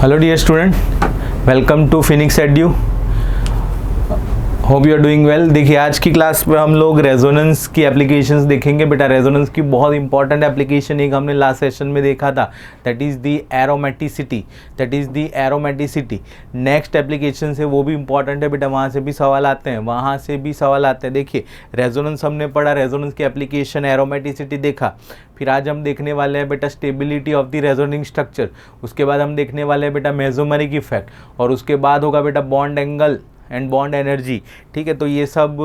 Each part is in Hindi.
Hello dear student, welcome to Phoenix Edu. Hope you are doing well. देखिए, आज की क्लास में हम लोग रेजोनेंस की एप्लीकेशंस देखेंगे। बेटा, रेजोनेंस की बहुत इंपॉर्टेंट एप्लीकेशन एक हमने लास्ट सेशन में देखा था, that is the aromaticity. Next application से वो भी इंपॉर्टेंट है बेटा, वहाँ से भी सवाल आते हैं, देखिए, रेजोनेंस हमने पढ़ा, रेजोनेंस की एप्लीकेशन एरोमेटिसिटी देखा। फिर आज हम देखने वाले हैं बेटा स्टेबिलिटी ऑफ द रेजोनिंग स्ट्रक्चर। उसके बाद हम देखने वाले हैं बेटा मेसोमेरिक इफेक्ट, और उसके बाद होगा बेटा bond angle and bond energy. ठीक है, तो ये सब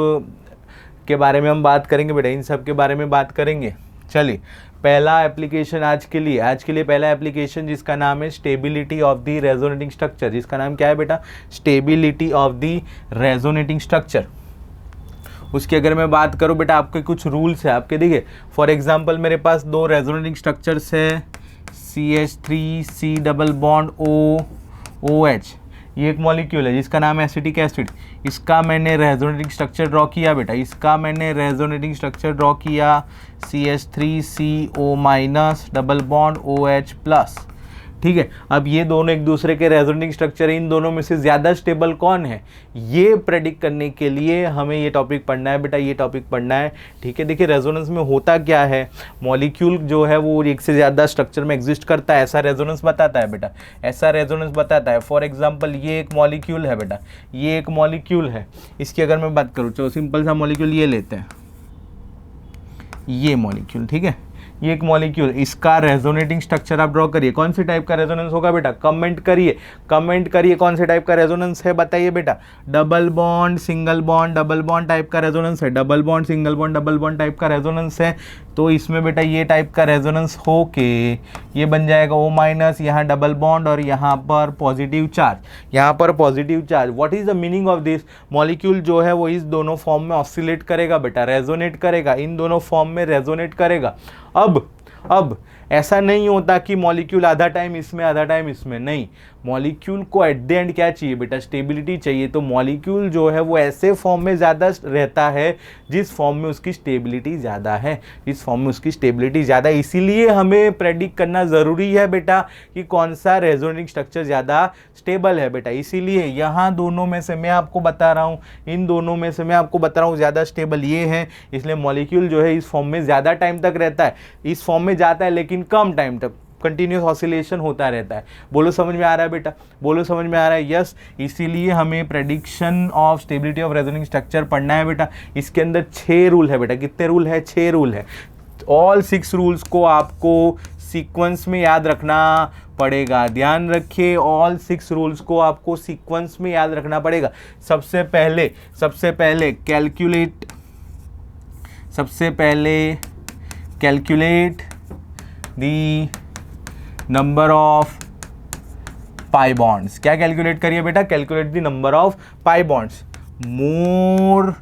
के बारे में हम बात करेंगे बेटा, इन सब के बारे में बात करेंगे। चलिए, पहला एप्लीकेशन आज के लिए पहला एप्लीकेशन जिसका नाम है stability of the resonating structure. जिसका नाम क्या है बेटा? Stability of the resonating structure. उसकी अगर मैं बात करूं बेटा, आपके कुछ रूल्स है आपके। देखिए, फॉर एग्जांपल मेरे पास दो रेजोनेटिंग स्ट्रक्चर्स है, CH3C डबल बॉन्ड OH। ये एक मॉलिक्यूल है जिसका नाम है एसिटिक एसिड। इसका मैंने रेजोनेटिंग स्ट्रक्चर ड्रॉ किया बेटा, CH3CO- डबल बॉन्ड OH+। ठीक है, अब ये दोनों एक दूसरे के रेजोनेटिंग स्ट्रक्चर है, इन दोनों में से ज़्यादा स्टेबल कौन है ये प्रेडिक्ट करने के लिए हमें ये टॉपिक पढ़ना है बेटा, ये टॉपिक पढ़ना है। ठीक है, देखिए रेजोनेंस में होता क्या है, मॉलिक्यूल जो है वो एक से ज़्यादा स्ट्रक्चर में एग्जिस्ट करता है, ऐसा रेजोनेंस बताता है बेटा, ऐसा रेजोनेंस बताता है। फॉर एग्जाम्पल ये एक मॉलिक्यूल है बेटा, ये एक मॉलिक्यूल है, इसकी अगर मैं बात करूँ, चलो सिंपल सा मॉलिक्यूल ये लेते हैं, ये मॉलिक्यूल, ठीक है, ये एक मॉलिक्यूल, इसका रेजोनेटिंग स्ट्रक्चर आप ड्रॉ करिए। कौन सी टाइप का रेजोनेंस होगा बेटा? कमेंट करिए कौन से टाइप का रेजोनेंस है, बताइए बेटा। Double bond single bond double bond type का रेजोनेंस है, double bond single bond double bond type का रेजोनेंस है। तो इसमें बेटा ये टाइप का रेजोनेंस हो के ये बन जाएगा O-, यहाँ डबल बॉन्ड और यहाँ पर positive charge, what is the meaning of this? Molecule जो है वो इस दोनों फॉर्म में ऑसिलेट करेगा बेटा, रेजोनेट करेगा, इन दोनों फॉर्म में रेजोनेट करेगा। अब ऐसा नहीं होता कि मॉलिक्यूल आधा टाइम इसमें आधा टाइम इसमें, नहीं, मॉलिक्यूल को एट द एंड क्या चाहिए बेटा? स्टेबिलिटी चाहिए। तो मॉलिक्यूल जो है वो ऐसे फॉर्म में ज़्यादा रहता है जिस फॉर्म में उसकी स्टेबिलिटी ज़्यादा है, इसीलिए हमें प्रेडिक्ट करना ज़रूरी है बेटा कि कौन सा रेजोनेटिंग स्ट्रक्चर ज़्यादा स्टेबल है बेटा। इसीलिए यहाँ दोनों में से मैं आपको बता रहा हूँ, इन दोनों में से मैं आपको बता रहा हूँ ज़्यादा स्टेबल ये है, इसलिए मॉलिक्यूल जो है इस फॉर्म में ज़्यादा टाइम तक रहता है, इस फॉर्म में जाता है लेकिन कम टाइम तक, कंटिन्यूस ऑसिलेशन होता रहता है। बोलो समझ में आ रहा है बेटा? बोलो समझ में आ रहा है? यस। इसीलिए हमें prediction of stability of resonating structure पढ़ना है बेटा। इसके अंदर 6 रूल है बेटा। कितने रूल है? 6 रूल है। ऑल 6 रूल्स को आपको सीक्वेंस में याद रखना पड़ेगा। ध्यान रखिए, ऑल 6 रूल्स को आपको सीक्वेंस में याद रखना पड़ेगा। सबसे पहले calculate the number of pi bonds. क्या कैलकुलेट करिए बेटा? Calculate the number of pi bonds. More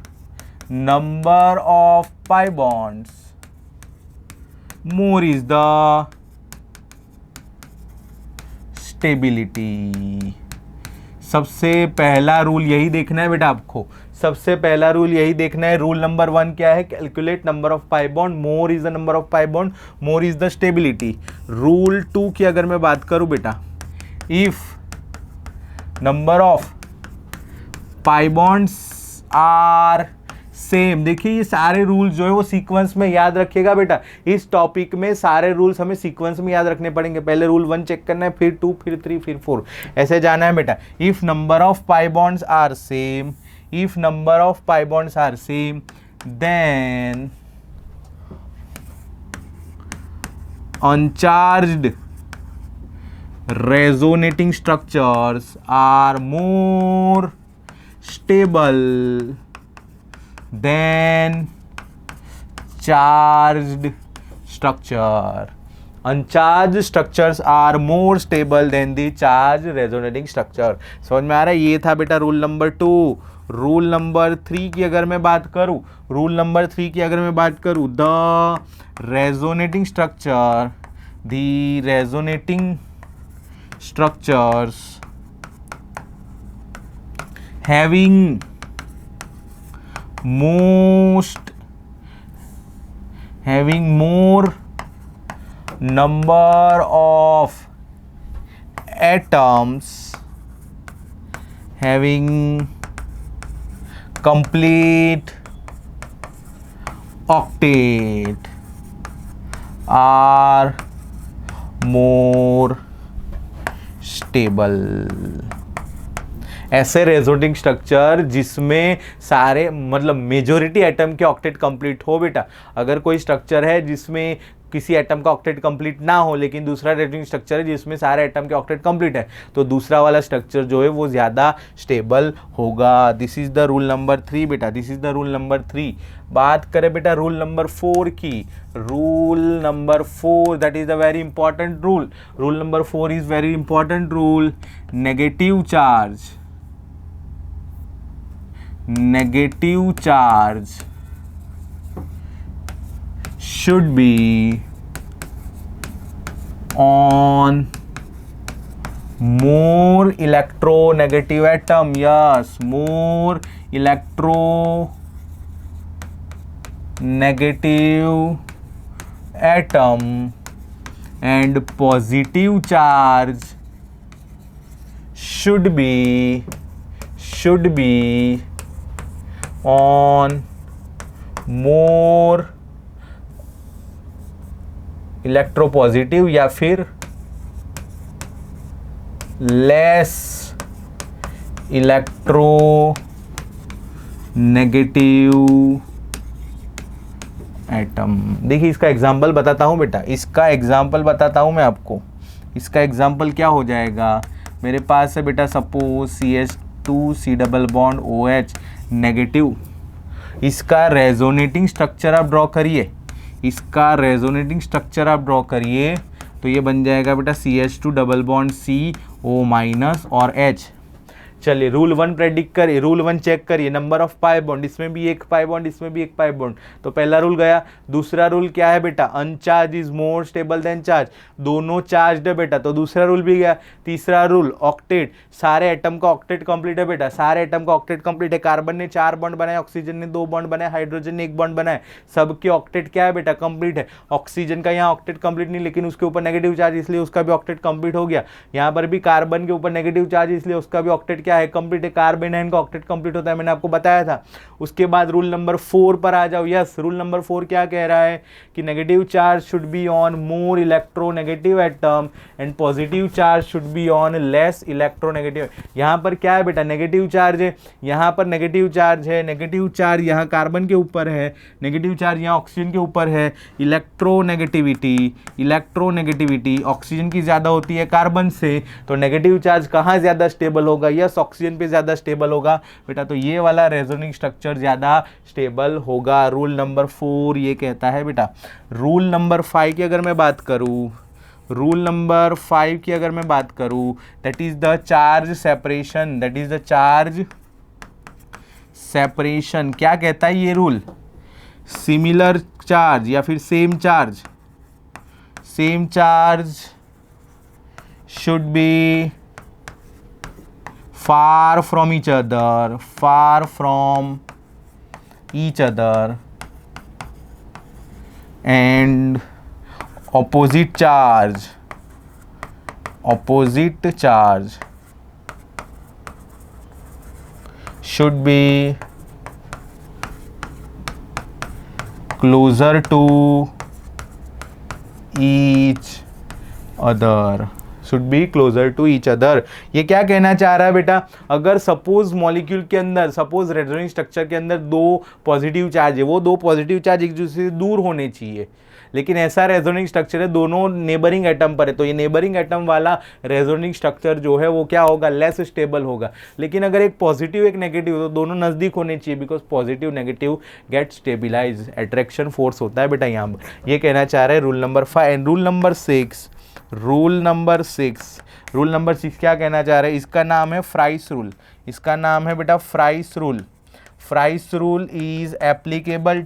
number of pi bonds, more is the stability. सबसे पहला रूल यही देखना है बेटा आपको, सबसे पहला रूल यही देखना है। रूल नंबर 1 क्या है? Calculate number of pi bond, more is the number of pi bond, more is the stability. Rule 2 की अगर मैं बात करूं बेटा, if number of pi bonds are same. देखिए, ये सारे रूल्स जो है वो सीक्वेंस में याद रखिएगा बेटा। इस टॉपिक में सारे रूल्स हमें सीक्वेंस में याद रखने पड़ेंगे। पहले रूल 1 चेक करना है, फिर 2, फिर 3, फिर 4, ऐसे जाना है बेटा। If number of pi bonds are same, if number of pi bonds are same, then uncharged resonating structures are more stable than charged structure. Uncharged structures are more stable than the charged resonating structure. समझ में आ रहा है? ये था बेटा रूल नंबर 2। रूल नंबर 3 की अगर मैं बात करूं, the resonating structures having more number of atoms having complete octet are more stable। ऐसे रेजोनेटिंग स्ट्रक्चर जिसमें सारे मतलब मेजोरिटी एटम के ऑक्टेट कंप्लीट हो बेटा। अगर कोई स्ट्रक्चर है जिसमें किसी एटम का ऑक्टेट कंप्लीट ना हो लेकिन दूसरा रेजोनेटिंग स्ट्रक्चर है जिसमें सारे एटम के ऑक्टेट कंप्लीट है, तो दूसरा वाला स्ट्रक्चर जो है वो ज़्यादा स्टेबल होगा। This is the rule number 3 बेटा, this is the rule number 3। बात करें बेटा रूल नंबर 4 की, rule number 4 that is the very important rule. Rule number 4 is very important rule. Negative charge should be on more electronegative atom। yes, more electronegative atom, and positive charge should be on more electropositive या फिर लेस इलेक्ट्रोनेगेटिव एटम। देखिए इसका एग्जाम्पल बताता हूं बेटा, इसका एग्जाम्पल बताता हूं मैं आपको। इसका एग्जाम्पल क्या हो जाएगा, मेरे पास है बेटा suppose CH2C double bond OH negative. इसका रेजोनेटिंग स्ट्रक्चर आप ड्रॉ करिए, इसका रेजोनेटिंग स्ट्रक्चर आप ड्रॉ करिए तो ये बन जाएगा बेटा CH2 double bond CO minus और H। चलिए रूल 1 प्रेडिक्ट करिए, रूल 1 चेक करिए। नंबर ऑफ पाई बॉन्ड, इसमें भी एक पाई बॉन्ड, इसमें भी एक पाई बॉन्ड, तो पहला रूल गया। दूसरा रूल क्या है बेटा, अनचार्ज is more stable then charge, दोनों चार्ज है बेटा, तो दूसरा रूल भी गया। तीसरा रूल ऑक्टेट, सारे एटम का ऑक्टेट कंप्लीट है बेटा, सारे एटम का ऑक्टेट कंप्लीट है। कार्बन ने 4 बॉन्ड बनाए, ऑक्सीजन ने 2 बॉन्ड बनाए, हाइड्रोजन ने 1 बॉन्ड बनाए, सबके ऑक्टेट क्या है बेटा, कंप्लीट है। ऑक्सीजन का यहाँ ऑक्टेट कंप्लीट नहीं लेकिन उसके ऊपर नेगेटिव चार्ज, इसलिए उसका भी ऑक्टेट कंप्लीट हो गया। यहाँ पर भी कार्बन के ऊपर नेगेटिव चार्ज, इसलिए उसका भी ऑक्टेट क्या है, कंप्लीट है। कार्बेनाइन का ऑक्टेट कंप्लीट होता है, मैंने आपको बताया था। उसके बाद रूल नंबर 4 पर आ जाओ। यस, रूल नंबर 4 क्या कह रहा है कि negative charge should be on more electronegative atom and positive charge should be on less electronegative. यहाँ पर क्या है बेटा, नेगेटिव चार्ज है, यहाँ पर नेगेटिव चार्ज है, नेगेटिव चार्ज यहाँ कार्बन के ऊपर है, नेगेटिव चार्ज यहाँ ऑक्सीजन के ऊपर है। इलेक्ट्रोनेगेटिविटी ऑक्सीजन की ज़्यादा होती है कार्बन से, तो नेगेटिव चार्ज कहाँ ज़्यादा स्टेबल होगा, यस ऑक्सीजन पे ज़्यादा स्टेबल होगा बेटा, तो ये वाला रेजोनेटिंग स्ट्रक्चर ज़्यादा स्टेबल होगा। रूल नंबर 4 ये कहता है बेटा। रूल नंबर 5 की अगर मैं बात करूँ, रूल नंबर 5 की अगर मैं बात करूँ, that is the charge separation, that is the charge separation. क्या कहता है ये रूल, सिमिलर चार्ज या फिर same charge should be far from each other and opposite charge should be closer to each other। Should be closer to each other. ये क्या कहना चाह रहा है बेटा, अगर सपोज मॉलिक्यूल के अंदर, सपोज रेजोनेटिंग स्ट्रक्चर के अंदर 2 पॉजिटिव चार्ज है, वो 2 पॉजिटिव चार्ज एक दूसरे से दूर होने चाहिए, लेकिन ऐसा रेजोनेटिंग स्ट्रक्चर है दोनों नेबरिंग एटम पर है, तो ये नेबरिंग एटम वाला रेजोनेटिंग स्ट्रक्चर जो है वो क्या होगा, लेस स्टेबल होगा। लेकिन अगर एक पॉजिटिव एक नेगेटिव तो दोनों नज़दीक होने चाहिए, because positive negative get stabilize, attraction force होता है बेटा यहाँ पर। ये कहना चाह रहा है rule number 5। And rule number 6, rule number 6 क्या कहना चाह रहे हैं, इसका नाम है फ्राइस रूल, इसका नाम है बेटा Fries rule. Fries rule is applicable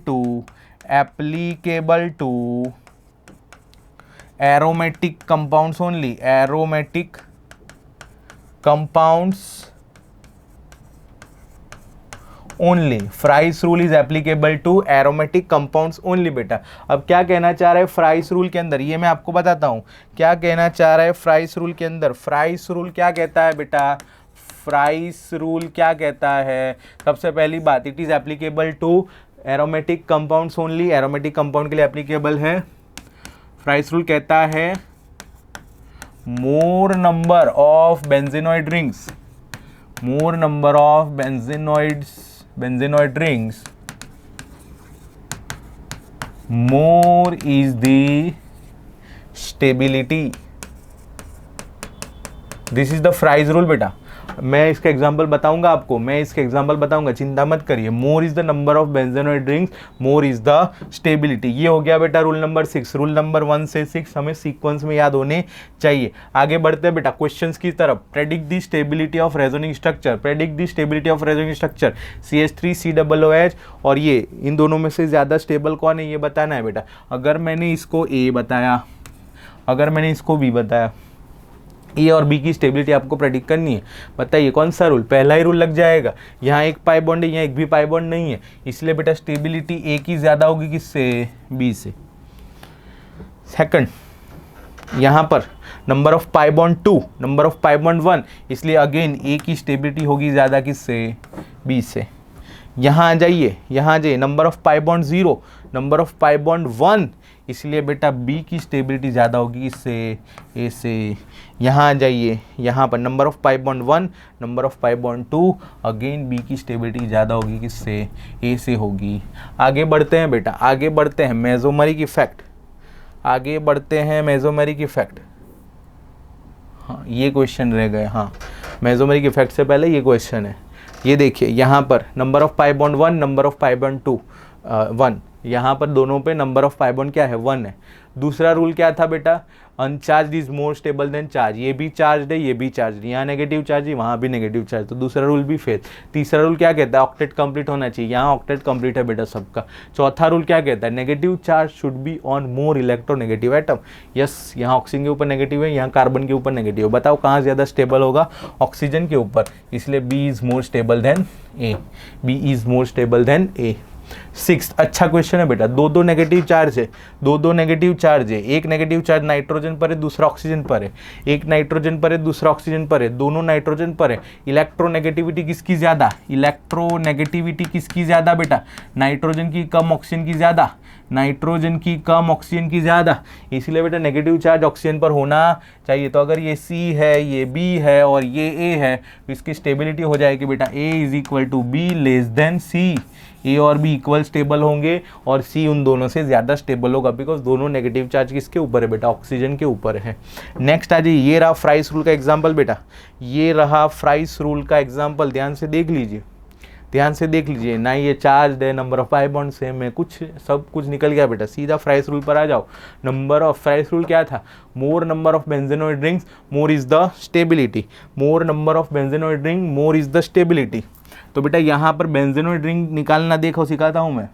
to aromatic compounds only, aromatic compounds only, Fries rule is applicable to aromatic compounds only बेटा। अब क्या कहना चाह रहा है फ्राइस रूल के अंदर, ये मैं आपको बताता हूँ क्या कहना चाह रहा है फ्राइस रूल के अंदर। फ्राइस रूल क्या कहता है बेटा, फ्राइस रूल क्या कहता है, सबसे पहली बात it is applicable to aromatic compounds only, aromatic compound के लिए एप्लीकेबल है। फ्राइस रूल कहता है more number of benzenoid rings, more number of benzenoid rings, more is the stability. This is the Fry's rule बेटा। मैं इसका एग्जाम्पल बताऊंगा आपको, चिंता मत करिए। मोर is the number of benzenoid rings, more is the stability. ये हो गया बेटा रूल नंबर 6। रूल नंबर 1 से 6 हमें सीक्वेंस में याद होने चाहिए। आगे बढ़ते हैं बेटा क्वेश्चंस की तरफ। Predict the stability of resonating structure, predict the stability of resonating structure CH3COOH, और ये इन दोनों में से ज़्यादा स्टेबल कौन है ये बताना है बेटा। अगर मैंने इसको A बताया, अगर मैंने इसको B बताया, ए और बी की स्टेबिलिटी आपको प्रेडिक्ट करनी है। बताइए कौन सा रूल, पहला ही रूल लग जाएगा। यहाँ एक पाई बॉन्ड है, यहाँ एक भी पाई बॉन्ड नहीं है, इसलिए बेटा स्टेबिलिटी ए की ज़्यादा होगी किससे, बी से। सेकंड, यहाँ पर number of pi bond 2, number of pi bond 1, इसलिए अगेन ए की स्टेबिलिटी होगी ज़्यादा किससे, बी से। यहाँ आ जाइए, यहाँ आ जाइए, number of pi bond 0, number of pi bond 1, इसलिए बेटा बी की स्टेबिलिटी ज़्यादा होगी इससे, ए से। यहाँ आ जाइए, यहाँ पर number of pi bond 1, number of pi bond 2, again B की स्टेबिलिटी ज़्यादा होगी किससे, ए से होगी। आगे बढ़ते हैं बेटा, आगे बढ़ते हैं मेसोमेरिक इफेक्ट, आगे बढ़ते हैं मेसोमेरिक इफेक्ट। हाँ ये क्वेश्चन रह गए, हाँ मेसोमेरिक इफेक्ट से पहले ये क्वेश्चन है। ये देखिए यहाँ पर number of pi bond 1, number of pi bond 2 1, यहाँ पर दोनों पे नंबर ऑफ पाई बॉन्ड क्या है, 1 है। दूसरा रूल क्या था बेटा, अनचार्ज is more stable then charge, ये भी चार्ज है ये भी चार्ज है, यहाँ नेगेटिव चार्ज है वहाँ भी नेगेटिव चार्ज, तो दूसरा रूल भी फेल। तीसरा रूल क्या कहता है, ऑक्टेट कंप्लीट होना चाहिए, यहाँ ऑक्टेट कंप्लीट है बेटा सबका। चौथा रूल क्या कहता है, negative charge should be on more electronegative atom. Yes, यहाँ ऑक्सीजन के ऊपर नेगेटिव है, यहाँ कार्बन के ऊपर नेगेटिव है। बताओ कहाँ ज़्यादा स्टेबल होगा, ऑक्सीजन के ऊपर, इसलिए B is more stable than A, B is more stable than A. 6 अच्छा क्वेश्चन है बेटा। दो नेगेटिव चार्ज है, दो नेगेटिव चार्ज है, एक नेगेटिव चार्ज नाइट्रोजन पर है दूसरा ऑक्सीजन पर है, एक नाइट्रोजन पर है दूसरा ऑक्सीजन पर है, दोनों नाइट्रोजन पर है। इलेक्ट्रोनेगेटिविटी किसकी ज़्यादा, इलेक्ट्रोनेगेटिविटी किसकी ज़्यादा बेटा, नाइट्रोजन की कम ऑक्सीजन की ज़्यादा, नाइट्रोजन की कम ऑक्सीजन की ज़्यादा, इसलिए बेटा नेगेटिव चार्ज ऑक्सीजन पर होना चाहिए। तो अगर ये C है, ये B है और ये A है, तो इसकी स्टेबिलिटी हो जाएगी बेटा A is equal to B less than C। A और बी इक्वल स्टेबल होंगे और सी उन दोनों से ज़्यादा स्टेबल होगा, बिकॉज दोनों नेगेटिव चार्ज किसके ऊपर है बेटा, ऑक्सीजन के ऊपर है। नेक्स्ट आ जाइए, ये रहा फ्राइस रूल का एग्जाम्पल बेटा, ये रहा फ्राइस रूल का एग्जाम्पल, ध्यान से देख लीजिए, ध्यान से देख लीजिए। ना ये चार्ज है, number of pi bond same है, कुछ सब कुछ निकल गया बेटा। सीधा फ्राइस रूल पर आ जाओ। नंबर ऑफ फ्राइस रूल क्या था, मोर number of benzenoid rings more is the stability, more number of benzenoid ring more is the stability. तो बेटा यहाँ पर बेंजेनॉइड रिंग निकालना देखो सिखाता हूँ मैं।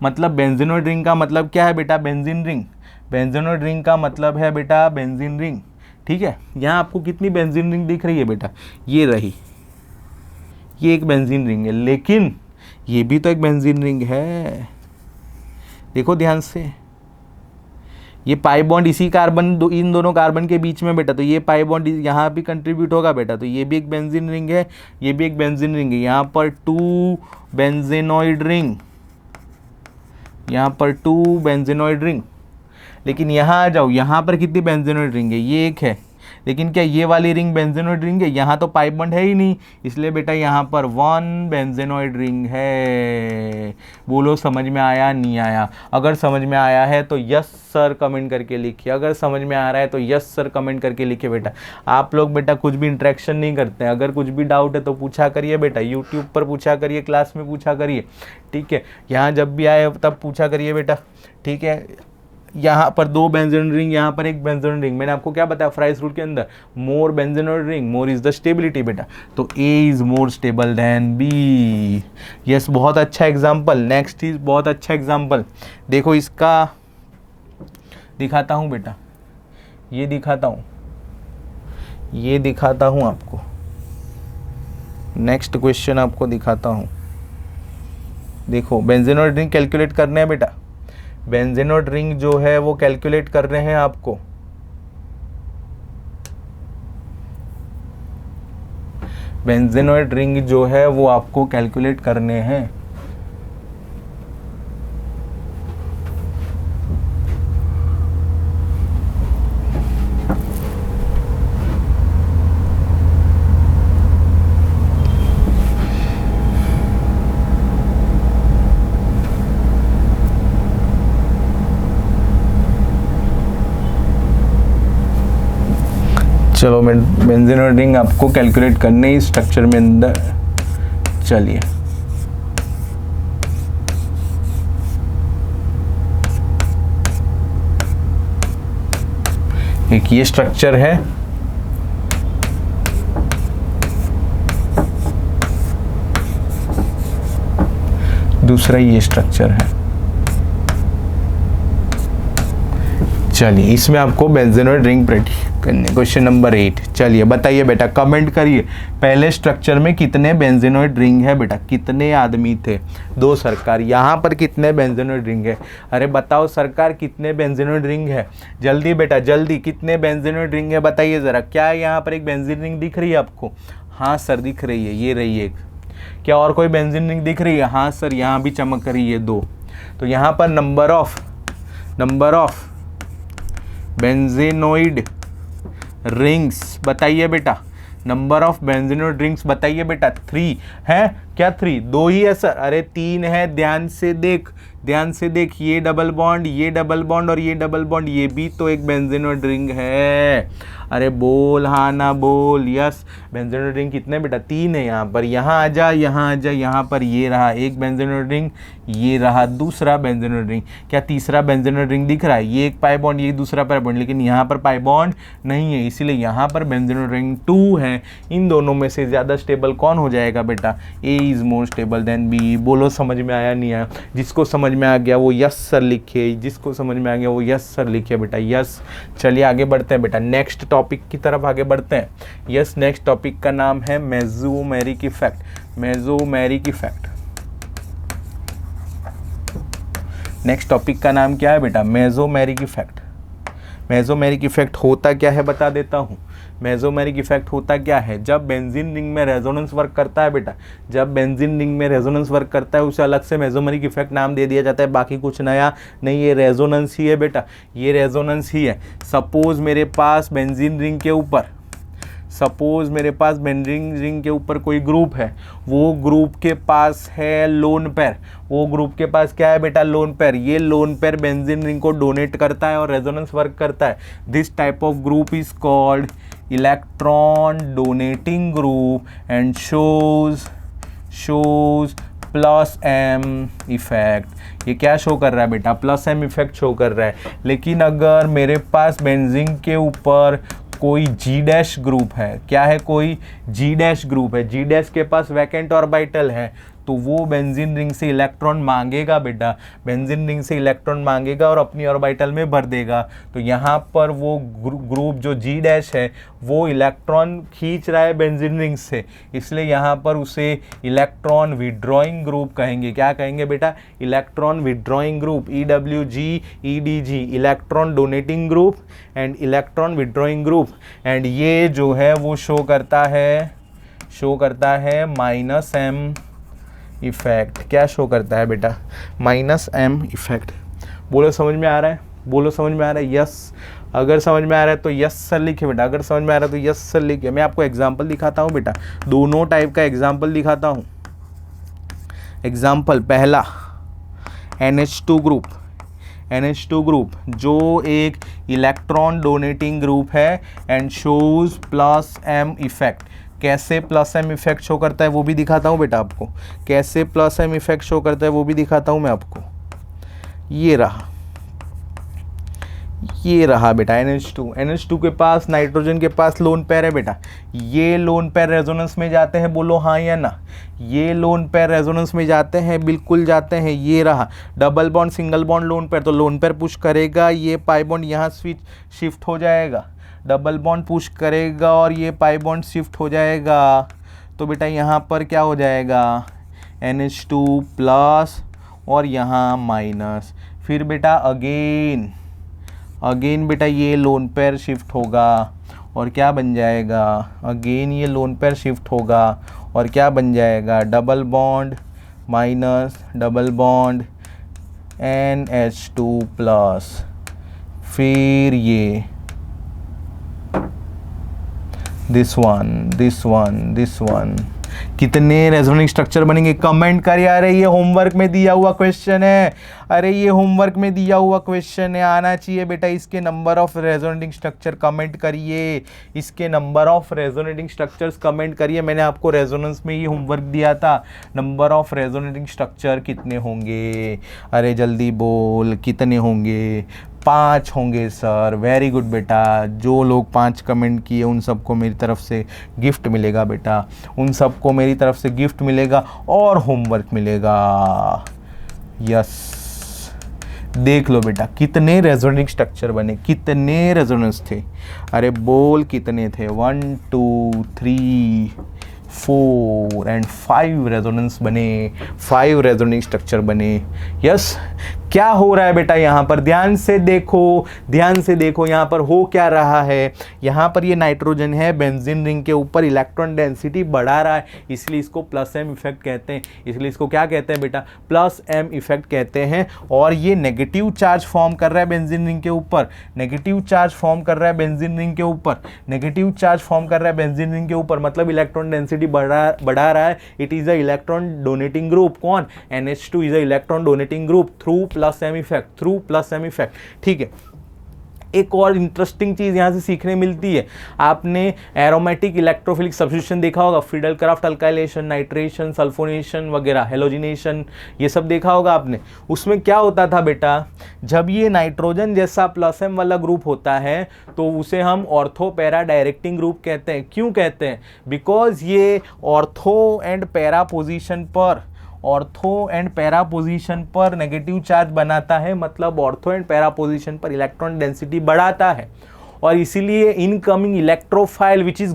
मतलब बेंजेनॉइड रिंग का मतलब क्या है बेटा, बेंजीन रिंग। बेंजेनॉइड रिंग का मतलब है बेटा बेंजीन रिंग, ठीक है। यहाँ आपको कितनी बेंजीन रिंग दिख रही है बेटा, ये रही, ये एक बेंजीन रिंग है, लेकिन ये भी तो एक बेंजीन रिंग है, देखो ध्यान से। ये पाई बॉन्ड इसी कार्बन इन दोनों कार्बन के बीच में बेटा, तो ये पाई बॉन्ड यहाँ भी कंट्रीब्यूट होगा बेटा, तो ये भी एक बेंजीन रिंग है, ये भी एक बेंजीन रिंग है। यहाँ पर 2 बेंजेनॉइड रिंग, यहाँ पर 2 बेंजेनॉइड रिंग। लेकिन यहाँ आ जाओ, यहाँ पर कितनी बेंजेनॉइड रिंग है, ये एक है, लेकिन क्या ये वाली रिंग बेंजेनॉइड रिंग है, यहाँ तो पाई बॉन्ड है ही नहीं, इसलिए बेटा यहाँ पर 1 बेंजेनॉइड रिंग है। बोलो समझ में आया नहीं आया? अगर समझ में आया है तो यस सर कमेंट करके लिखिए, अगर समझ में आ रहा है तो यस सर कमेंट करके लिखिए बेटा। आप लोग बेटा कुछ भी इंटरेक्शन नहीं करते हैं, अगर कुछ भी डाउट है तो पूछा करिए बेटा, यूट्यूब पर पूछा करिए, क्लास में पूछा करिए, ठीक है। यहाँ जब भी आए तब पूछा करिए बेटा, ठीक है। यहाँ पर 2 बेंजीन रिंग, यहाँ पर एक बेंजीन रिंग। मैंने आपको क्या बताया फ्राइस रूल के अंदर, more benzenoid ring more is the stability बेटा, तो A is more stable than B। Yes, बहुत अच्छा एग्जाम्पल। नेक्स्ट इज बहुत अच्छा एग्जाम्पल, देखो इसका दिखाता हूँ बेटा, ये दिखाता हूँ, ये दिखाता हूँ आपको। नेक्स्ट क्वेश्चन आपको दिखाता हूँ। देखो बेंजीनोइड रिंग कैलकुलेट करने हैं बेटा, बेंजीनोइड रिंग जो है वो कैलकुलेट कर रहे हैं आपको। बेंजीनोइड रिंग जो है वो आपको कैलकुलेट करने हैं। चलो बेंजीनोइड रिंग आपको कैलकुलेट करने इस स्ट्रक्चर में अंदर। चलिए एक ये स्ट्रक्चर है, दूसरा ये स्ट्रक्चर है। चलिए इसमें आपको बेंजीनोइड रिंग प्रेडिक्ट करने। क्वेश्चन नंबर 8, चलिए बताइए बेटा, कमेंट करिए पहले स्ट्रक्चर में कितने बेंजीनोइड रिंग है बेटा, कितने आदमी थे? 2 सरकार। यहाँ पर कितने बेंजीनोइड रिंग है? अरे बताओ सरकार कितने बेंजीनोइड रिंग है? जल्दी बेटा जल्दी, कितने बेंजीनोइड रिंग है बताइए ज़रा। क्या यहाँ पर एक बेंजीन रिंग दिख रही है आपको? हाँ सर दिख रही है, ये रही एक। क्या और कोई बेंजीन रिंग दिख रही है? हाँ सर यहाँ भी चमक रही है 2। तो यहाँ पर नंबर ऑफ बेंजीनोइड रिंग्स बताइए बेटा, नंबर ऑफ बेंजीनोइड रिंग्स बताइए बेटा। 3 है क्या? 3 2 ही है सर? अरे 3 है, ध्यान से देख, ध्यान से देख, ये डबल बॉन्ड, ये डबल बॉन्ड और ये डबल बॉन्ड, ये भी तो एक बेंजीनोइड रिंग है। अरे बोल हाँ ना बोल। यस, बेंजीनोइड रिंग कितने बेटा? 3 है यहाँ पर। यहाँ आ जा, यहाँ आ जा, यहाँ पर ये रहा एक बेंजीनोइड रिंग, ये रहा दूसरा बेंजीनोइड रिंग। क्या तीसरा बेंजीनोइड रिंग दिख रहा है? ये एक पाई बॉन्ड, ये दूसरा पाई बॉन्ड, लेकिन यहाँ पर पाई बॉन्ड नहीं है, इसीलिए यहाँ पर बेंजीनोइड रिंग 2 है। इन दोनों में से ज़्यादा स्टेबल कौन हो जाएगा बेटा? A is more stable than B. बोलो समझ में आया नहीं आया? जिसको समझ में आ गया वो यस सर लिखे, जिसको समझ में आ गया वो यस सर लिखे बेटा, यस। चलिए आगे बढ़ते हैं बेटा, नेक्स्ट टॉपिक की तरफ आगे बढ़ते हैं। यस, नेक्स्ट टॉपिक का नाम है mesomeric effect. Mesomeric effect, next topic का नाम क्या है बेटा? Mesomeric effect. मेसोमेरिक इफेक्ट होता क्या है बता देता हूँ। मेसोमेरिक इफेक्ट होता क्या है? जब बेंजीन रिंग में रेजोनेंस वर्क करता है बेटा, जब बेंजीन रिंग में रेजोनेंस वर्क करता है उसे अलग से मेसोमेरिक इफेक्ट नाम दे दिया जाता है। बाकी कुछ नया नहीं, ये रेजोनेंस ही है बेटा, ये रेजोनेंस ही है। सपोज मेरे पास बेंजीन रिंग के ऊपर, सपोज मेरे पास बेंजीन रिंग के ऊपर कोई ग्रुप है, वो ग्रुप के पास है लोन पेयर, वो ग्रुप के पास क्या है बेटा? Lone pair. ये लोन पेयर बेंजीन रिंग को डोनेट करता है और रेजोनेंस वर्क करता है। This type of group is called electron donating group and shows plus M effect. ये क्या शो कर रहा है बेटा? प्लस एम इफेक्ट शो कर रहा है। लेकिन अगर मेरे पास बेंजीन के ऊपर कोई जी डैश ग्रुप है, क्या है? कोई जी डैश ग्रुप है, जी डैश के पास वैकेंट ऑर्बिटल है, तो वो बेंजीन रिंग से इलेक्ट्रॉन मांगेगा बेटा, बेंजीन रिंग से इलेक्ट्रॉन मांगेगा और अपनी ऑर्बिटल में भर देगा। तो यहाँ पर वो ग्रुप जो जी डैश है वो इलेक्ट्रॉन खींच रहा है बेंजीन रिंग से, इसलिए यहाँ पर उसे इलेक्ट्रॉन विड्रॉइंग ग्रुप कहेंगे। क्या कहेंगे बेटा? Electron withdrawing group, EWG EDG, electron donating group and electron withdrawing group. And ये जो है वो शो करता है माइनस एम इफेक्ट। क्या शो करता है बेटा? Minus M effect. बोलो समझ में आ रहा है? बोलो समझ में आ रहा है? यस। अगर समझ में आ रहा है तो यस सर लिखे बेटा, अगर समझ में आ रहा है तो यस सर लिखे। मैं आपको एग्जांपल दिखाता हूँ बेटा, दोनों टाइप का एग्जांपल दिखाता हूँ। एग्जांपल पहला, NH2 ग्रुप, NH2 ग्रुप जो एक इलेक्ट्रॉन डोनेटिंग ग्रुप है and shows plus M effect. कैसे प्लस एम इफेक्ट शो करता है वो भी दिखाता हूँ बेटा आपको, कैसे प्लस एम इफेक्ट शो करता है वो भी दिखाता हूँ मैं आपको। ये रहा बेटा NH2 के पास, नाइट्रोजन के पास लोन पेयर है बेटा। ये लोन पेयर रेजोनेंस में जाते हैं, बोलो हाँ या ना? ये लोन पेयर रेजोनेंस में जाते हैं, बिल्कुल जाते हैं। ये रहा double bond single bond lone pair, तो लोन पेयर पुश करेगा, ये पाई बॉन्ड यहाँ शिफ्ट हो जाएगा, डबल बॉन्ड पुश करेगा और ये पाई बॉन्ड शिफ्ट हो जाएगा। तो बेटा यहाँ पर क्या हो जाएगा? NH2 प्लस और यहाँ माइनस। फिर बेटा अगेन बेटा ये लोन पेयर शिफ्ट होगा और क्या बन जाएगा, अगेन ये लोन पेयर शिफ्ट होगा और क्या बन जाएगा, double bond minus double bond NH2 plus. फिर ये दिस वन। कितने रेजोनेटिंग स्ट्रक्चर बनेंगे, कमेंट कर यार। ये होमवर्क में दिया हुआ क्वेश्चन है, अरे ये होमवर्क में दिया हुआ क्वेश्चन है, आना चाहिए बेटा। इसके number of resonating structure comment करिए, इसके number of resonating structures comment करिए। मैंने आपको रेजोनेंस में ये होमवर्क दिया था, नंबर ऑफ रेजोनेटिंग स्ट्रक्चर कितने होंगे, अरे जल्दी बोल कितने होंगे, 5 होंगे सर। वेरी गुड बेटा, जो लोग 5 कमेंट किए उन सबको मेरी तरफ से गिफ्ट मिलेगा बेटा, उन सबको मेरी तरफ से गिफ्ट मिलेगा और होमवर्क मिलेगा। यस, देख लो बेटा कितने रेजोनेटिंग स्ट्रक्चर बने, कितने रेजोनेंस थे, अरे बोल कितने थे, 1 2 3 4 एंड 5 रेजोनेंस बने, 5 रेजोनेटिंग स्ट्रक्चर बने। यस, क्या हो रहा है बेटा यहाँ पर, ध्यान से देखो यहाँ पर हो क्या रहा है। यहाँ पर ये नाइट्रोजन है, बेंजीन रिंग के ऊपर इलेक्ट्रॉन डेंसिटी बढ़ा रहा है, इसलिए इसको प्लस एम इफेक्ट कहते हैं। इसलिए इसको क्या कहते हैं बेटा, प्लस एम इफेक्ट कहते हैं। और ये नेगेटिव चार्ज फॉर्म कर रहा है बेंजीन रिंग के ऊपर, नेगेटिव चार्ज फॉर्म कर रहा है बेंजीन रिंग के ऊपर, नेगेटिव चार्ज फॉर्म कर रहा है बेंजीन रिंग के ऊपर, मतलब इलेक्ट्रॉन डेंसिटी बढ़ा रहा है। It is a electron donating group, कौन, NH2 is a electron donating group through plus M effect, ठीक है। एक और इंटरेस्टिंग चीज यहां से सीखने मिलती है, आपने एरोमेटिक इलेक्ट्रोफिलिक सब्स्टिट्यूशन देखा होगा, Friedel craft alkylation, nitration, sulphonation वगैरह, हेलोजिनेशन, ये सब देखा होगा आपने। उसमें क्या होता था बेटा, जब ये नाइट्रोजन जैसा प्लस एम वाला ग्रुप होता है तो उसे हम ऑर्थो पैरा डायरेक्टिंग ग्रुप कहते हैं। क्यों कहते हैं, बिकॉज ये ऑर्थो एंड पैरा पोजीशन पर नेगेटिव चार्ज बनाता है, मतलब ऑर्थो एंड पैरा पोजीशन पर इलेक्ट्रॉन डेंसिटी बढ़ाता है। और इसीलिए इनकमिंग इलेक्ट्रोफाइल विच इज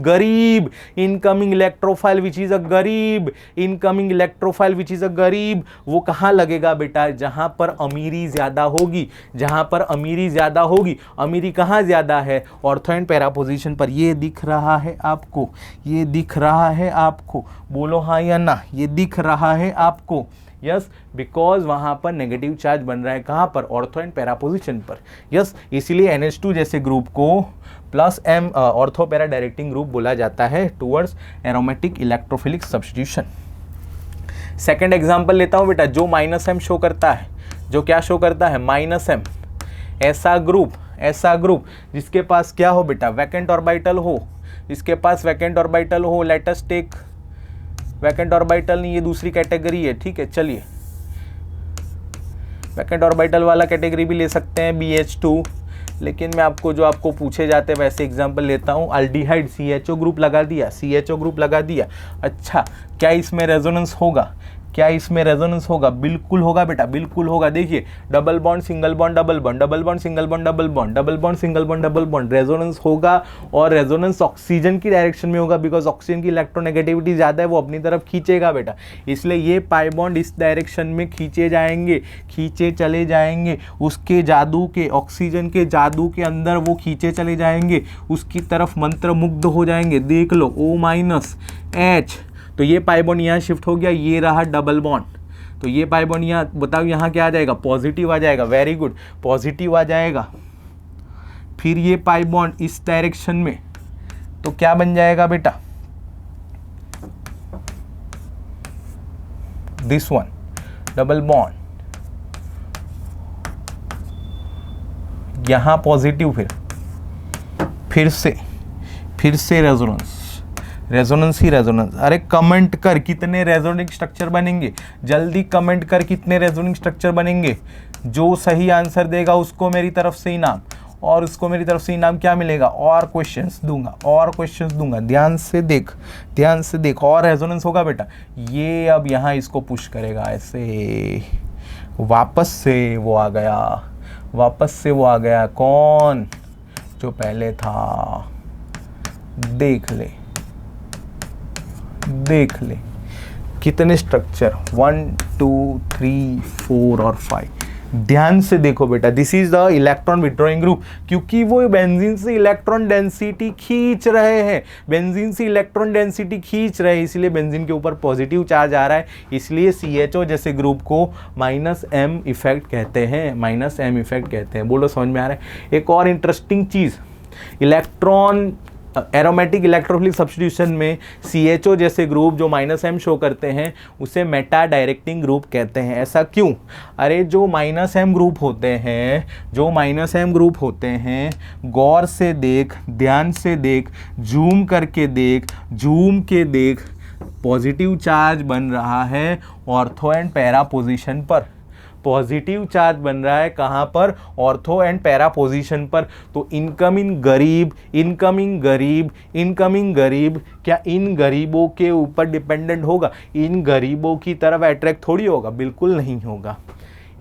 गरीब, वो कहाँ लगेगा बेटा, जहां पर अमीरी ज्यादा होगी, अमीरी कहाँ ज्यादा है, ऑर्थो एंड पैरा पोजीशन पर। ये दिख रहा है आपको, बोलो हाँ या ना, ये दिख रहा है आपको। यस, बिकॉज वहां पर नेगेटिव चार्ज बन रहा है, कहां पर, ऑर्थो एंड पैरा पोजीशन पर। यस, इसीलिए NH2 जैसे ग्रुप को plus M ortho para directing group बोला जाता है towards aromatic electrophilic substitution. Second example लेता हूं बेटा, जो माइनस एम शो करता है, जो क्या शो करता है, माइनस एम। ऐसा ग्रुप जिसके पास क्या हो बेटा, वैकेंट ऑर्बिटल हो, जिसके पास वैकेंट ऑर्बिटल हो, let us take vacant orbital नहीं, ये दूसरी कैटेगरी है, ठीक है। चलिए वैकेंट ऑर्बिटल वाला कैटेगरी भी ले सकते हैं, BH2, लेकिन मैं आपको जो आपको पूछे जाते हैं वैसे एग्जांपल लेता हूँ। अल्डिहाइड CHO ग्रुप लगा दिया, अच्छा क्या इसमें रेजोनेंस होगा, बिल्कुल होगा बेटा, बिल्कुल होगा। देखिए, double bond single bond double bond, double bond single bond double bond, double bond single bond double bond, resonance होगा। और रेजोनेंस ऑक्सीजन की डायरेक्शन में होगा, बिकॉज ऑक्सीजन की इलेक्ट्रोनेगेटिविटी ज़्यादा है, वो अपनी तरफ खींचेगा बेटा, इसलिए ये पाई बॉन्ड इस डायरेक्शन में खींचे चले जाएंगे, उसके जादू के, ऑक्सीजन के जादू के अंदर वो खींचे चले जाएंगे, उसकी तरफ मंत्र मुग्ध हो जाएंगे। देख लो O-H, तो ये पाई बॉन्ड यहाँ शिफ्ट हो गया, ये रहा डबल बॉन्ड, तो ये पाई बॉन्ड यहाँ, बताओ यहाँ क्या आ जाएगा, पॉजिटिव आ जाएगा। वेरी गुड, पॉजिटिव आ जाएगा। फिर ये पाई बॉन्ड इस डायरेक्शन में, तो क्या बन जाएगा बेटा, दिस वन डबल बॉन्ड, यहां पॉजिटिव, फिर से रेजोनेंस ही रेजोनेंस। अरे कमेंट कर कितने रेजोनेटिंग स्ट्रक्चर बनेंगे, जल्दी कमेंट कर कितने रेजोनेटिंग स्ट्रक्चर बनेंगे। जो सही आंसर देगा उसको मेरी तरफ से इनाम, और उसको मेरी तरफ से इनाम क्या मिलेगा, और क्वेश्चंस दूंगा। ध्यान से देख, और रेजोनेंस होगा बेटा। ये अब यहाँ इसको पुश करेगा ऐसे, वापस से वो आ गया, कौन, जो पहले था। देख ले कितने स्ट्रक्चर, 1 2 3 4 और 5। ध्यान से देखो बेटा, this is the electron withdrawing group, क्योंकि वो बेंजीन से इलेक्ट्रॉन डेंसिटी खींच रहे हैं, बेंजीन से इलेक्ट्रॉन डेंसिटी खींच रहे हैं, इसलिए बेंजीन के ऊपर पॉजिटिव चार्ज आ रहा है, इसलिए CHO जैसे ग्रुप को -m इफेक्ट कहते हैं, -m इफेक्ट कहते हैं। बोलो समझ में आ रहा है। एक और इंटरेस्टिंग चीज, इलेक्ट्रॉन एरोमेटिक इलेक्ट्रोफिलिक सब्स्टिट्यूशन में CHO जैसे ग्रुप जो -m शो करते हैं उसे मेटा डायरेक्टिंग ग्रुप कहते हैं। ऐसा क्यों? अरे जो -m ग्रुप होते हैं, जो -m ग्रुप होते हैं, गौर से देख, ध्यान से देख, जूम करके देख, जूम के देख, पॉजिटिव चार्ज बन रहा है ऑर्थो एंड पैरा पोजीशन पर, पॉजिटिव चार्ज बन रहा है कहाँ पर? ऑर्थो एंड पैरा पोजीशन पर। तो इनकमिंग गरीब, इनकमिंग गरीब, इनकमिंग गरीब क्या इन गरीबों के ऊपर डिपेंडेंट होगा? इन गरीबों की तरफ अट्रैक्ट थोड़ी होगा, बिल्कुल नहीं होगा।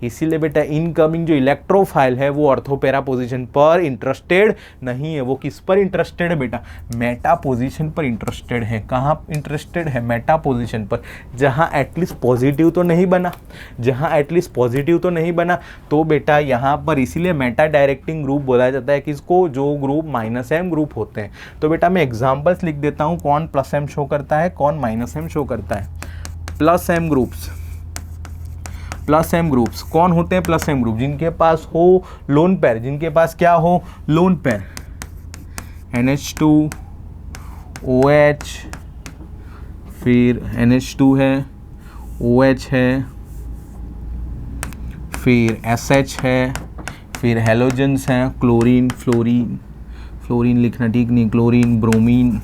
इसीलिए बेटा इनकमिंग जो इलेक्ट्रोफाइल है वो ऑर्थो पैरा पोजीशन पर इंटरेस्टेड नहीं है। वो किस पर इंटरेस्टेड है बेटा? मेटा पोजीशन पर इंटरेस्टेड है। कहाँ इंटरेस्टेड है? मेटा पोजीशन पर, जहाँ एटलीस्ट पॉजिटिव तो नहीं बना, जहाँ एटलीस्ट पॉजिटिव तो नहीं बना। तो बेटा यहाँ पर इसीलिए मेटा डायरेक्टिंग ग्रुप बोला जाता है किसको? जो ग्रुप -m ग्रुप होते हैं। तो बेटा मैं एग्जाम्पल्स लिख देता हूँ, कौन +m शो करता है, कौन -m शो करता है। +m ग्रुप्स, +m ग्रुप्स कौन होते हैं? +m ग्रुप जिनके पास हो लोन पेयर, जिनके पास क्या हो? लोन पेयर, NH2 OH, फिर NH2 है, OH है, फिर SH है, फिर हेलोजेंस हैं, क्लोरीन, फ्लोरीन, फ्लोरीन लिखना ठीक नहीं, क्लोरीन, ब्रोमीन,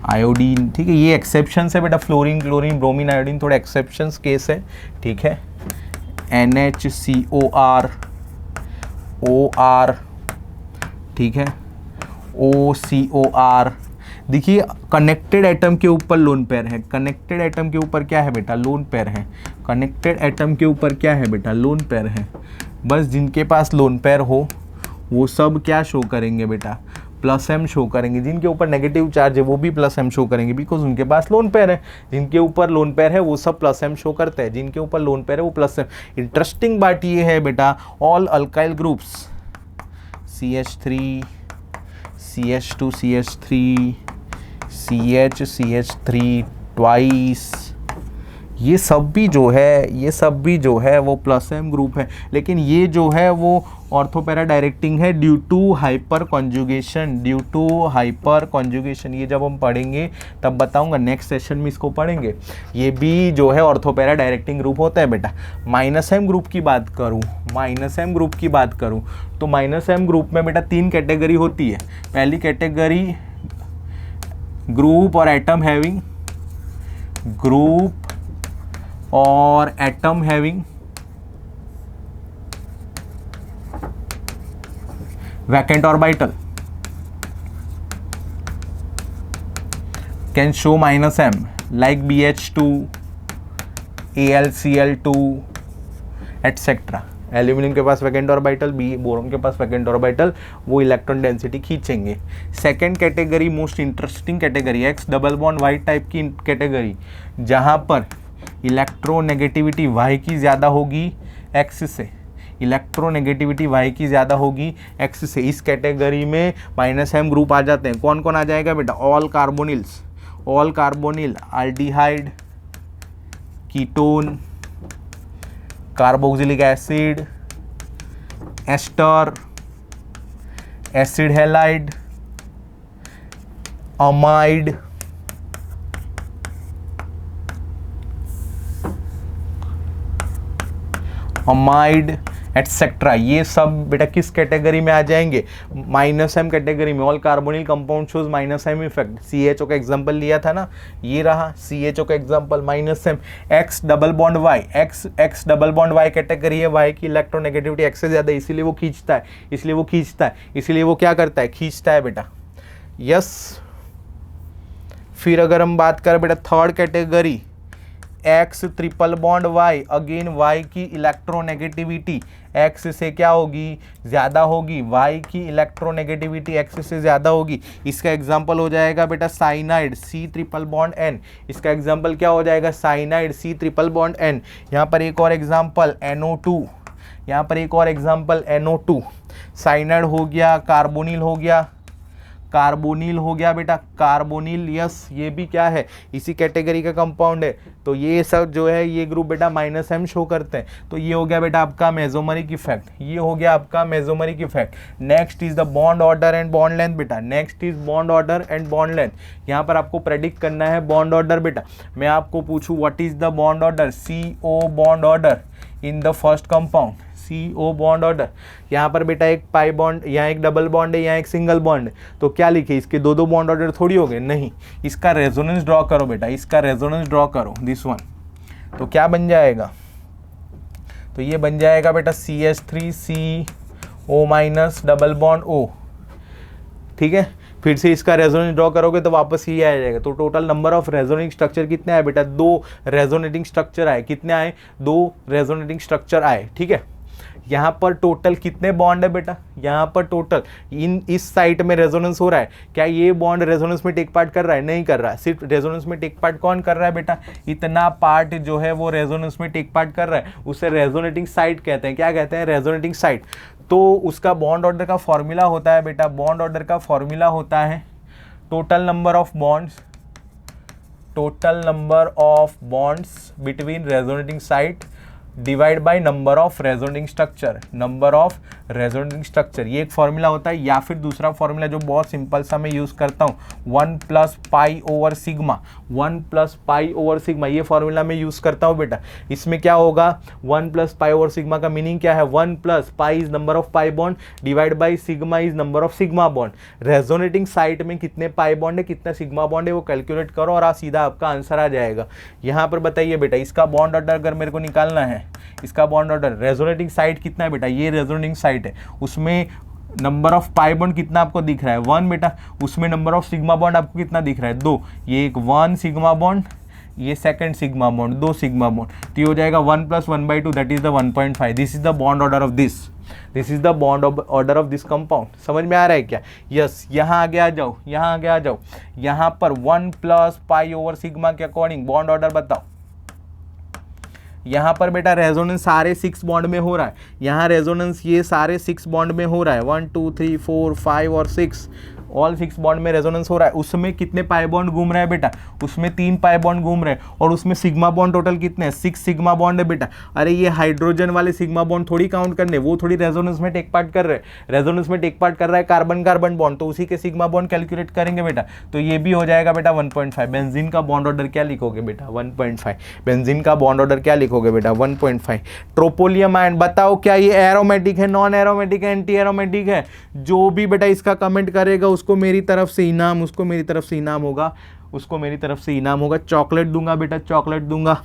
आयोडीन। ठीक है, ये एक्सेप्शंस है बेटा, फ्लोरीन, क्लोरीन, ब्रोमीन, आयोडीन थोड़े एक्सेप्शंस केस है। ठीक है, NHCOR, OR, ठीक है, OCOR। देखिए कनेक्टेड एटम के ऊपर लोन पेयर है, कनेक्टेड एटम के ऊपर क्या है बेटा? लोन पेयर है। कनेक्टेड एटम के ऊपर क्या है बेटा? लोन पेयर है। बस जिनके पास लोन पेयर हो वो सब क्या शो करेंगे बेटा? +m शो करेंगे। जिनके ऊपर नेगेटिव चार्ज है वो भी +m शो करेंगे, बिकॉज उनके पास लोन पेयर है। जिनके ऊपर लोन पेयर है वो सब +m शो करते हैं, जिनके ऊपर लोन पेयर है वो +m। इंटरेस्टिंग बात ये है बेटा, all alkyl groups CH3, CH2, CH3, CH, CH3 twice, ये सब भी जो है, ये सब भी जो है वो +m ग्रुप है। लेकिन ये जो है वो ऑर्थो पैरा डायरेक्टिंग है due to hyperconjugation, due to hyperconjugation. ये जब हम पढ़ेंगे तब बताऊंगा, नेक्स्ट सेशन में इसको पढ़ेंगे। ये भी जो है ऑर्थो पैरा डायरेक्टिंग ग्रुप होता है बेटा। -m ग्रुप की बात करूँ, -m ग्रुप की बात करूँ तो -m ग्रुप में बेटा 3 कैटेगरी होती है। पहली कैटेगरी ग्रुप और एटम हैविंग, ग्रुप और atom having vacant orbital can show -m like BH2, AlCl2 etcetera. Aluminium के पास वैकेंट ऑर्बिटल, बोरोन के पास वैकेंट ऑर्बिटल, वो इलेक्ट्रॉन डेंसिटी खींचेंगे। Second category most interesting category, X double bond Y type की कैटेगरी, जहाँ पर इलेक्ट्रोनेगेटिविटी Y की ज़्यादा होगी X से, इलेक्ट्रोनेगेटिविटी Y की ज़्यादा होगी X से। इस कैटेगरी में -m ग्रुप आ जाते हैं। कौन कौन आ जाएगा बेटा? All carbonyls, all carbonyl, aldehyde, ketone, carboxylic acid, ester, acid halide, amide, amide etcetera. ये सब बेटा किस कैटेगरी में आ जाएंगे? -m कैटेगरी में। All carbonyl compound shows -m effect. CHO का एग्जांपल लिया था ना, ये रहा CHO का example -m। X double bond Y, X double bond Y category है, Y की इलेक्ट्रोनेगेटिविटी X से ज़्यादा, इसीलिए वो खींचता है, इसलिए वो खींचता है, इसीलिए वो क्या करता है? खींचता है बेटा। यस। फिर अगर हम बात करें बेटा third category X triple bond Y, again Y की इलेक्ट्रोनेगेटिविटी एक्स से क्या होगी, ज़्यादा होगी, वाई की इलेक्ट्रोनेगेटिविटी एक्स से ज़्यादा होगी। इसका एग्जांपल हो जाएगा बेटा cyanide C triple bond N. इसका एग्जांपल क्या हो जाएगा, cyanide C triple bond N. यहाँ पर एक और एग्जांपल NO2, यहाँ पर एक और एग्जांपल NO2। साइनाइड हो गया, कार्बोनिल हो गया, कार्बोनिल हो गया बेटा, कार्बोनिल, यस ये भी क्या है, इसी कैटेगरी का कंपाउंड है। तो ये सब जो है ये ग्रुप बेटा -M शो करते हैं। तो ये हो गया बेटा आपका मेसोमरिक इफेक्ट, ये हो गया आपका mesomeric effect. Next is the bond order and bond length बेटा, next is bond order and bond length. यहाँ पर आपको प्रेडिक्ट करना है बॉन्ड ऑर्डर बेटा। मैं आपको पूछूं what is the bond order, CO bond order in the first compound, CO bond order. यहाँ पर बेटा एक पाई बॉन्ड, यहाँ एक डबल बॉन्ड है, यहाँ एक सिंगल बॉन्ड है, तो क्या लिखे, इसके दो बॉन्ड ऑर्डर थोड़ी हो गए, नहीं, इसका रेजोनेंस ड्रॉ करो बेटा, इसका रेजोनेंस ड्रॉ करो, दिस वन। तो क्या बन जाएगा, तो ये बन जाएगा बेटा CH3CO- डबल बॉन्ड O, ठीक है। फिर से इसका रेजोनेंस ड्रॉ करोगे तो वापस ये आ जाएगा। तो total number of resonating structure कितने आए बेटा, 2 रेजोनेटिंग स्ट्रक्चर आए, कितने आए, 2 रेजोनेटिंग स्ट्रक्चर आए, ठीक है। यहाँ पर टोटल कितने बॉन्ड है बेटा, यहाँ पर टोटल इस साइट में रेजोनेंस हो रहा है, क्या ये बॉन्ड रेजोनेंस में टेक पार्ट कर रहा है, नहीं कर रहा है। सिर्फ रेजोनेंस में टेक पार्ट कौन कर रहा है बेटा, इतना पार्ट जो है वो रेजोनेंस में टेक पार्ट कर रहा है, उसे रेजोनेटिंग साइट कहते हैं। क्या कहते हैं, रेजोनेटिंग साइट। तो उसका बॉन्ड ऑर्डर का फॉर्मूला होता है बेटा, बॉन्ड ऑर्डर का फॉर्मूला होता है total number of bonds, total number of bonds between resonating site divide by number of resonating structure, number of resonating structure, ये एक फॉर्मूला होता है। या फिर दूसरा फॉर्मूला जो बहुत सिंपल सा मैं यूज करता हूँ, 1 + π/σ, 1 + π/σ, ये फॉर्मूला मैं यूज करता हूँ बेटा। इसमें क्या होगा, 1 + π/σ का मीनिंग क्या है, 1 + π is number of pi bond divide by sigma is number of sigma bond. Resonating site में कितने पाई बॉन्ड है, कितना सिग्मा बॉन्ड है, वो कैलकुलेट करो और सीधा आपका आंसर आ जाएगा। यहाँ पर बताइए बेटा, इसका बॉन्ड ऑर्डर अगर मेरे को निकालना है, इसका बॉन्ड ऑर्डर, रेजोनेटिंग साइट कितना है बेटा, ये रेजोनेटिंग साइट है, उसमें नंबर ऑफ पाई बॉन्ड कितना आपको दिख रहा है, 1 बेटा। उसमें नंबर ऑफ सिग्मा बॉन्ड आपको कितना दिख रहा है, 2। ये एक 1 सिग्मा बॉन्ड, ये second sigma bond, 2 sigma bond, तो ये हो जाएगा 1 + 1/2, that is the 1.5। This is the bond order of this, this is the bond order of this compound. समझ में आ रहा है क्या, यस। यहाँ आगे आ जाओ, यहाँ आगे आ जाओ, यहाँ पर 1 + π/σ के अकॉर्डिंग बॉन्ड ऑर्डर बताओ। यहाँ पर बेटा रेजोनेंस सारे 6 बॉन्ड में हो रहा है, यहाँ रेजोनेंस ये सारे 6 बॉन्ड में हो रहा है, 1 2 3 4 5 और 6, ऑल 6 बॉन्ड में रेजोनेंस हो रहा है। उसमें कितने पाई बॉन्ड घूम रहे हैं बेटा, उसमें 3 पाई बॉन्ड घूम रहे हैं, और उसमें सिग्मा बॉन्ड टोटल कितने हैं, 6 सिग्मा बॉन्ड है बेटा। अरे ये हाइड्रोजन वाले सिग्मा बॉन्ड थोड़ी काउंट करने, वो थोड़ी रेजोनेंस में टेक पार्ट कर रहे हैं। रेजोनेंस में टेक पार्ट कर रहा है कार्बन कार्बन बॉन्ड, तो उसी के सिग्मा बॉन्ड कैलकुलेट करेंगे बेटा। तो ये भी हो जाएगा बेटा 1.5। बेंजीन का बॉन्ड ऑर्डर क्या लिखोगे बेटा, 1.5। बेंजीन का बॉन्ड ऑर्डर क्या लिखोगे बेटा, 1.5। ट्रोपोलियम आयन बताओ, क्या ये एरोमेटिक है, नॉन एरोमेटिक है, एंटी एरोमेटिक है। जो भी बेटा इसका कमेंट करेगा उसको मेरी तरफ से इनाम, उसको मेरी तरफ से इनाम होगा, उसको मेरी तरफ से इनाम होगा, चॉकलेट दूंगा बेटा, चॉकलेट दूंगा।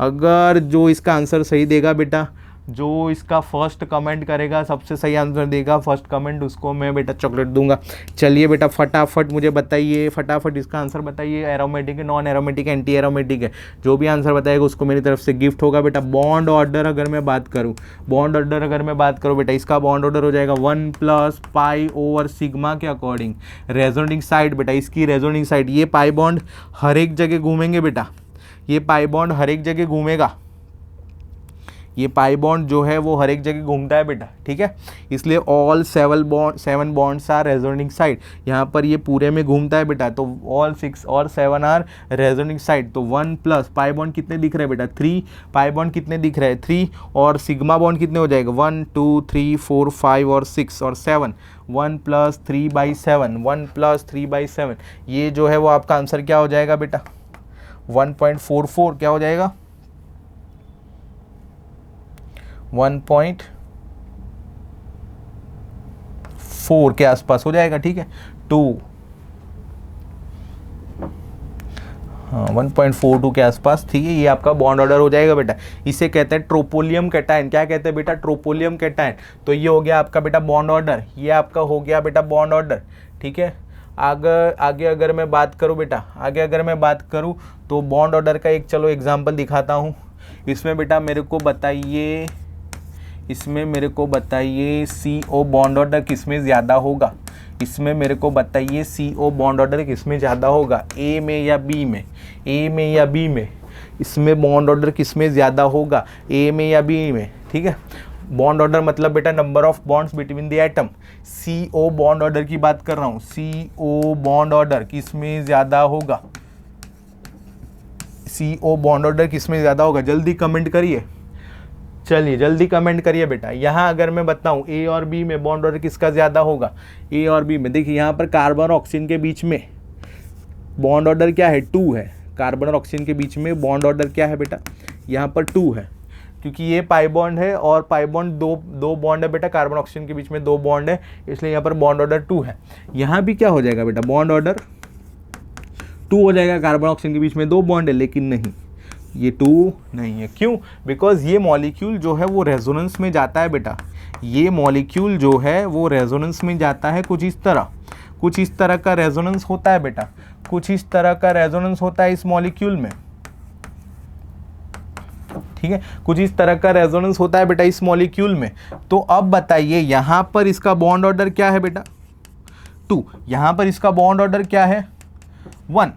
अगर जो इसका आंसर सही देगा बेटा, जो इसका फर्स्ट कमेंट करेगा, सबसे सही आंसर देगा फर्स्ट कमेंट, उसको मैं बेटा चॉकलेट दूंगा। चलिए बेटा फटाफट मुझे बताइए, फटाफट इसका आंसर बताइए, एरोमेटिक है, नॉन एरोमेटिक है, एंटी एरोमेटिक है। जो भी आंसर बताएगा उसको मेरी तरफ से गिफ्ट होगा बेटा। बॉन्ड ऑर्डर अगर मैं बात करूँ, बॉन्ड ऑर्डर अगर मैं बात करूँ बेटा, इसका बॉन्ड ऑर्डर हो जाएगा 1 + π/σ के अकॉर्डिंग। रेजोनेटिंग साइट बेटा, इसकी रेजोनेटिंग साइट, ये पाई बॉन्ड हर एक जगह घूमेंगे बेटा, ये पाई बॉन्ड हर एक जगह घूमेगा, ये पाई बॉन्ड जो है वो हर एक जगह घूमता है बेटा, ठीक है। इसलिए all 7 bonds are resonating side, यहाँ पर ये पूरे में घूमता है बेटा। तो ऑल 6 और 7 आर रेजोनेटिंग साइड। तो 1 + पाई बॉन्ड कितने दिख रहे हैं बेटा, 3 पाई बॉन्ड कितने दिख रहे हैं, 3, और सिग्मा बॉन्ड कितने हो जाएगा, 1 2 3 4 5 और 6 और 7, 1 + 3/7, 1 + 3/7, ये जो है वो आपका आंसर क्या हो जाएगा बेटा, 1.44 क्या हो जाएगा, 1.4 के आसपास हो जाएगा, ठीक है। 2, हाँ 1.42 के आसपास, ठीक है। ये आपका बॉन्ड ऑर्डर हो जाएगा बेटा। इसे कहते हैं ट्रोपोलियम कैटायन। क्या कहते हैं बेटा, ट्रोपोलियम कैटायन। तो ये हो गया आपका बेटा बॉन्ड ऑर्डर, ये आपका हो गया बेटा बॉन्ड ऑर्डर, ठीक है। आगे अगर मैं बात करूँ बेटा, आगे अगर मैं बात करूँ तो बॉन्ड ऑर्डर का एक चलो एग्जांपल दिखाता हूँ। इसमें बेटा मेरे को बताइए, इसमें मेरे को बताइए CO बॉन्ड ऑर्डर किस में ज़्यादा होगा, इसमें मेरे को बताइए CO बॉन्ड ऑर्डर किस में ज़्यादा होगा, A में या B में, A में या B में, इसमें बॉन्ड ऑर्डर किस में ज़्यादा होगा, A में या B में। ठीक है, बॉन्ड ऑर्डर मतलब बेटा number of bonds between the atom. CO bond order की बात कर रहा हूँ, CO बॉन्ड ऑर्डर किस में ज़्यादा होगा, CO बॉन्ड ऑर्डर किस में ज़्यादा होगा, जल्दी कमेंट करिए, चलिए जल्दी कमेंट करिए बेटा। यहाँ अगर मैं बताऊँ A और B में बॉन्ड ऑर्डर किसका ज़्यादा होगा, A और B में, देखिए यहाँ पर कार्बन और ऑक्सीजन के बीच में बॉन्ड ऑर्डर क्या है, 2 है। कार्बन और ऑक्सीजन के बीच में बॉन्ड ऑर्डर क्या है बेटा, यहाँ पर 2 है, क्योंकि ये पाई बॉन्ड है और पाई बॉन्ड दो बॉन्ड है बेटा, कार्बन ऑक्सीजन के बीच में 2 बॉन्ड है, इसलिए यहाँ पर बॉन्ड ऑर्डर 2 है। यहाँ भी क्या हो जाएगा बेटा, बॉन्ड ऑर्डर 2 हो जाएगा, कार्बन ऑक्सीजन के बीच में 2 बॉन्ड है, लेकिन नहीं, ये 2 नहीं है। क्यों? बिकॉज ये मॉलिक्यूल जो है वो रेजोनेंस में जाता है बेटा, ये मॉलिक्यूल जो है वो रेजोनेंस में जाता है, कुछ इस तरह का रेजोनेंस होता है बेटा, कुछ इस तरह का रेजोनेंस होता है इस मॉलिक्यूल में। ठीक है, कुछ इस तरह का रेजोनेंस होता है बेटा इस मॉलिक्यूल में। तो अब बताइए यहाँ पर इसका बॉन्ड ऑर्डर क्या है बेटा, 2, यहाँ पर इसका बॉन्ड ऑर्डर क्या है, 1,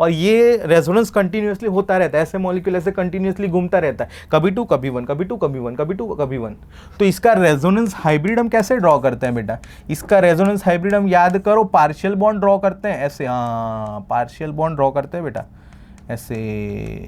और ये रेजोनेंस कंटिन्यूअसली होता रहता है, ऐसे मॉलिक्यूल ऐसे कंटिन्यूअसली घूमता रहता है, कभी 2 कभी 1, कभी 2 कभी 1, कभी 2 कभी 1। तो इसका रेजोनेंस हाइब्रिड हम कैसे ड्रॉ करते हैं बेटा, इसका रेजोनेंस हाइब्रिड हम याद करो, पार्शियल बॉन्ड ड्रॉ करते हैं ऐसे, हाँ पार्शियल बॉन्ड ड्रॉ करते हैं बेटा, ऐसे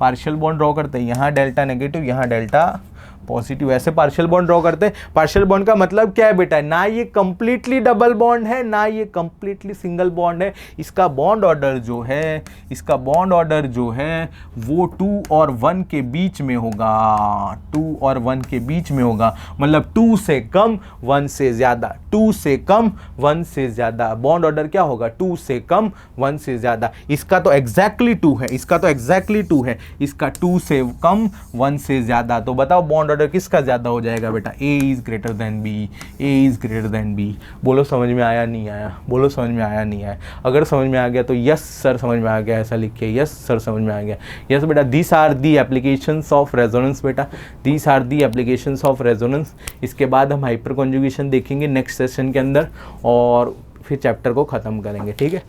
पार्शियल बॉन्ड ड्रॉ करते हैं, यहाँ डेल्टा नेगेटिव, यहाँ डेल्टा पॉजिटिव, ऐसे पार्शियल बॉन्ड ड्रॉ करते हैं। पार्शियल बॉन्ड का मतलब क्या है बेटा, ना ये कंप्लीटली डबल बॉन्ड है, ना ये कंप्लीटली सिंगल बॉन्ड है, इसका बॉन्ड ऑर्डर जो है, इसका बॉन्ड ऑर्डर जो है वो 2 और 1 के बीच में होगा, 2 और 1 के बीच में होगा, मतलब 2 से कम 1 से ज़्यादा, 2 से कम 1 से ज़्यादा, बॉन्ड ऑर्डर क्या होगा, 2 से कम 1 से ज़्यादा। इसका तो एग्जैक्टली 2 है, इसका तो एग्जैक्टली 2 है, इसका 2 से कम 1 से ज़्यादा। तो बताओ बॉन्ड ऑर्डर किसका ज़्यादा हो जाएगा बेटा, A is greater than B, A is greater than B। बोलो समझ में आया नहीं आया, बोलो समझ में आया नहीं आया। अगर समझ में आ गया तो यस सर समझ में आ गया ऐसा लिखिए, यस सर समझ में आ गया। यस बेटा, these are the applications of resonance बेटा, these are the applications of resonance. इसके बाद हम हाइपर कॉन्जुगेशन देखेंगे नेक्स्ट सेशन के अंदर और फिर चैप्टर को ख़त्म करेंगे। ठीक है,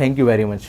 थैंक यू वेरी मच।